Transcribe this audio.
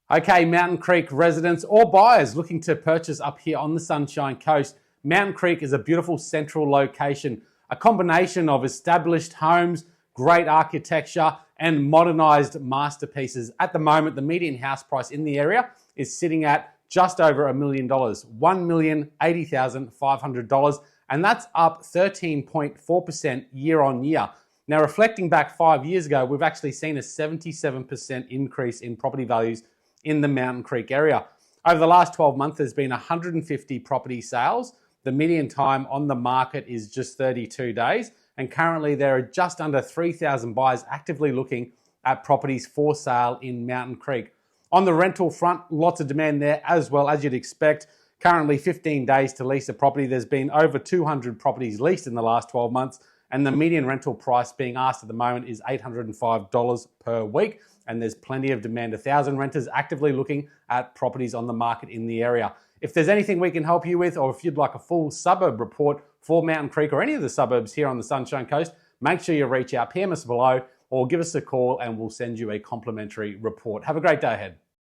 Okay, Mountain Creek residents or buyers looking to purchase up here on the Sunshine Coast. Mountain Creek is a beautiful central location, a combination of established homes, great architecture, and modernised masterpieces. At the moment, the median house price in the area is sitting at just over $1 million, $1,080,500, and that's up 13.4% year on year. Now, reflecting back 5 years ago, we've actually seen a 77% increase in property values in the Mountain Creek area. Over the last 12 months, there's been 150 property sales. The median time on the market is just 32 days. And currently there are just under 3,000 buyers actively looking at properties for sale in Mountain Creek. On the rental front, lots of demand there as well, as you'd expect. Currently 15 days to lease a property. There's been over 200 properties leased in the last 12 months. And the median rental price being asked at the moment is $805 per week. And there's plenty of demand. 1,000 renters actively looking at properties on the market in the area. If there's anything we can help you with, or if you'd like a full suburb report for Mountain Creek or any of the suburbs here on the Sunshine Coast, make sure you reach out, PM us below, or give us a call and we'll send you a complimentary report. Have a great day ahead.